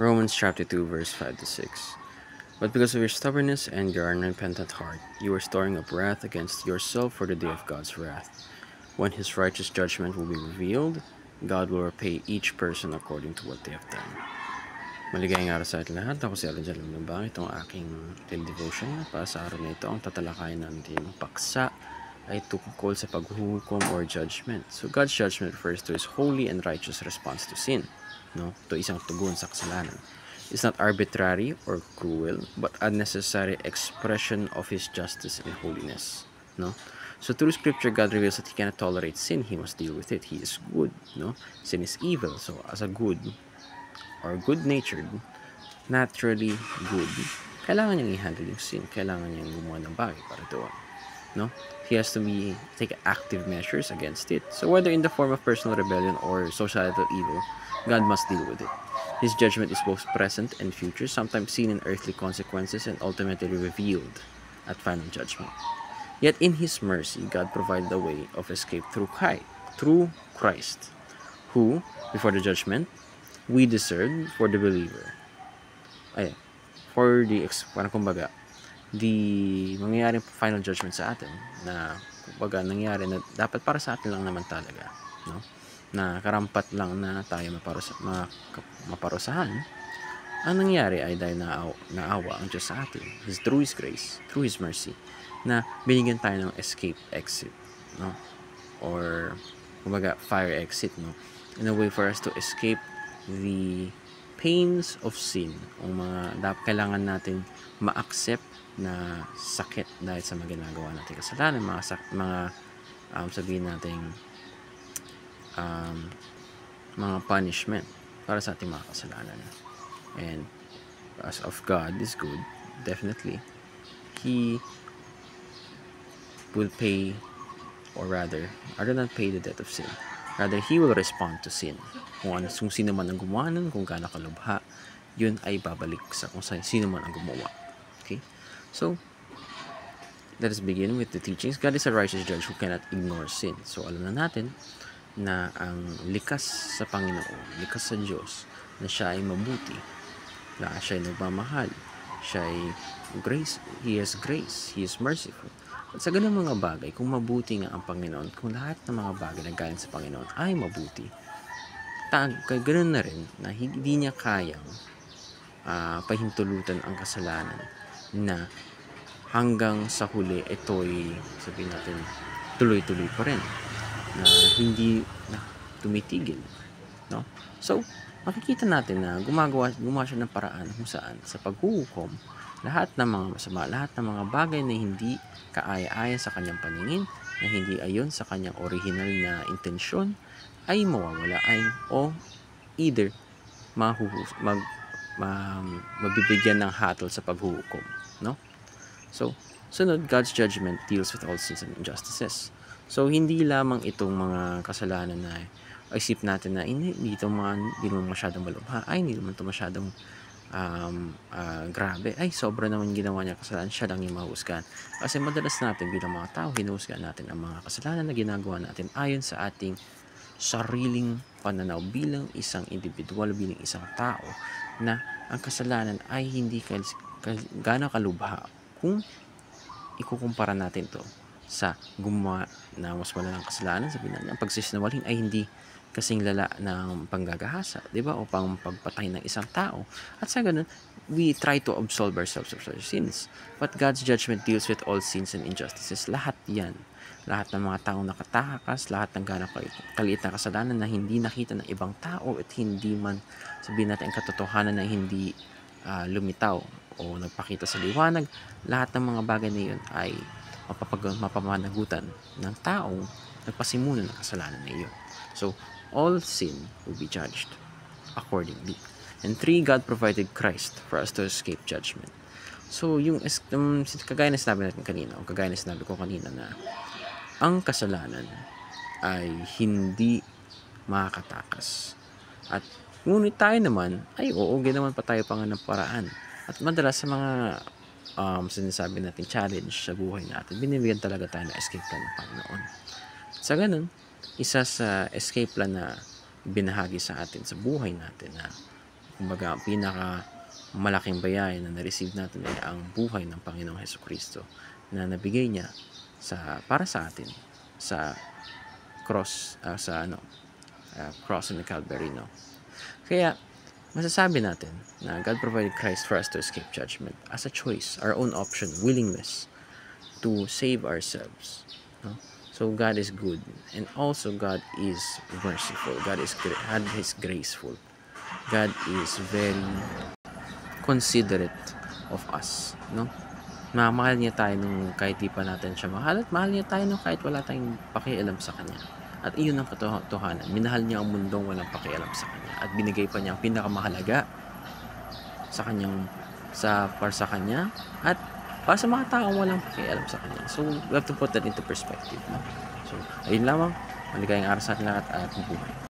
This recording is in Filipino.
Romans chapter 2 verse 5 to 6. But because of your stubbornness and your unrepentant heart, you are storing up wrath against yourself for the day of God's wrath. When his righteous judgment will be revealed, God will repay each person according to what they have done. Maligayang araw sa ating lahat. Ako si Alan Jalam Lumbang. Itong aking daily devotion para sa araw na ito. Ang tatalakayin natin paksa ay tungkol sa paghuhukom or judgment. So God's judgment refers to his holy and righteous response to sin. No? Ito isang tugon sa kasalanan. It's not arbitrary or cruel, but a necessary expression of his justice and holiness. No? So through scripture, God reveals that he cannot tolerate sin. He must deal with it. He is good. No? Sin is evil. So as a good or good-natured, naturally good, kailangan niyang i-handle yung sin. Kailangan niyang gumawa ng bagay para doon. No? He has to take active measures against it. So whether in the form of personal rebellion or societal evil, God must deal with it. His judgment is both present and future, sometimes seen in earthly consequences and ultimately revealed at final judgment. Yet in his mercy, God provided a way of escape through Christ, who, before the judgment, we deserve for the believer. Parang kumbaga, the mangyayaring final judgment sa atin na kumbaga nangyari na dapat para sa atin lang naman talaga, no? Na karampat lang na tayo maparusahan. Ang nangyari ay dahil naawa ang Diyos sa atin. Through His grace, through His mercy, na binigyan tayo ng escape exit, no? Or kumbaga fire exit, no? In a way for us to escape the pains of sin, o mga kailangan natin ma-accept na sakit dahil sa mga ginagawa natin kasalanan, sabihin natin mga punishment para sa ating mga kasalanan. And as of God is good, definitely He will pay, or rather not pay the debt of sin. Rather, He will respond to sin. Kung sino man ang gumawa nun, kung gaano kalubha, yun ay babalik sa kung sino man ang gumawa. Okay? So, let us begin with the teachings. God is a righteous judge who cannot ignore sin. So, alam na natin na ang likas sa Panginoon, likas sa Diyos, na siya ay mabuti, na siya ay nagmamahal, siya ay grace, He has grace, He is merciful. At sa ganun mga bagay, kung mabuti nga ang Panginoon, kung lahat ng mga bagay na galing sa Panginoon ay mabuti, ganoon na rin na hindi niya kayang pahintulutan ang kasalanan na hanggang sa huli ito'y, sabihin natin, tuloy-tuloy pa rin, na hindi na tumitigil, no? So, makikita natin na gumawa siya ng paraan kung saan sa paghuhukom, lahat ng mga masama, lahat ng mga bagay na hindi kaaya-aya sa kanyang paningin, na hindi ayon sa kanyang original na intensyon, ay mawawala o either mabibigyan ng hatol sa paghuhukom, no? So, sunod, God's judgment deals with all sins and injustices. So, hindi lamang itong mga kasalanan na isip natin na hindi naman masyadong malubha, hindi naman ito masyadong grabe, sobra naman ginawa niya kasalanan, siya lang yung mahusgan. Kasi madalas natin bilang mga tao, hinuhusgan natin ang mga kasalanan na ginagawa natin ayon sa ating sariling pananaw bilang isang individual, bilang isang tao, na ang kasalanan ay hindi gaano kalubha kung ikukumpara natin to sa gumawa na mas malalang kasalanan. Sabihin natin, ang pagsisinungaling ay hindi kasing lala ng panggagahasa, di ba? O pagpatay ng isang tao. At sa ganun, we try to absolve ourselves of our sins. But God's judgment deals with all sins and injustices. Lahat yan. Lahat ng mga taong nakatakas, lahat ng gano'ng kaliit na kasalanan na hindi nakita ng ibang tao at hindi man, sabihin natin, ang katotohanan na hindi lumitaw o nagpakita sa liwanag, lahat ng mga bagay na yun ay mapamanagutan ng taong nagpasimulan ng kasalanan na iyon. So, all sin will be judged accordingly. And 3, God provided Christ for us to escape judgment. So, kagaya na sinabi natin kanina, o kagaya na sinabi ko kanina, na ang kasalanan ay hindi makakatakas. At ngunit tayo naman, ginawan pa tayo ng paraan. At madalas sa mga sinasabi natin challenge sa buhay natin, binibigyan talaga tayo ng escape plan ng Panginoon. Sa ganun, isa sa escape plan na binahagi sa atin sa buhay natin na Kumbaga, ang pinaka malaking bayay na na-receive natin ay ang buhay ng Panginoong Hesukristo na nabigay niya para sa atin sa cross, cross in the Calvary, no? Kaya masasabi natin na God provided Christ for us to escape judgment as a choice, our own option, willingness to save ourselves, no? So God is good, and also God is merciful. God is graceful. God is very considerate of us, no? Mahal niya tayo nung kahit di pa natin siya mahal, at mahal niya tayo nung kahit wala tayong pakialam sa Kanya. At iyon ang katotohanan. Minahal niya ang mundong walang pakialam sa Kanya, at binigay pa niya ang pinakamahalaga para sa Kanya, at para sa mga taong walang pakialam sa Kanya. So, we have to put that into perspective, no? So, ayun lamang. Maligayang araw sa ating lahat at mabuhay.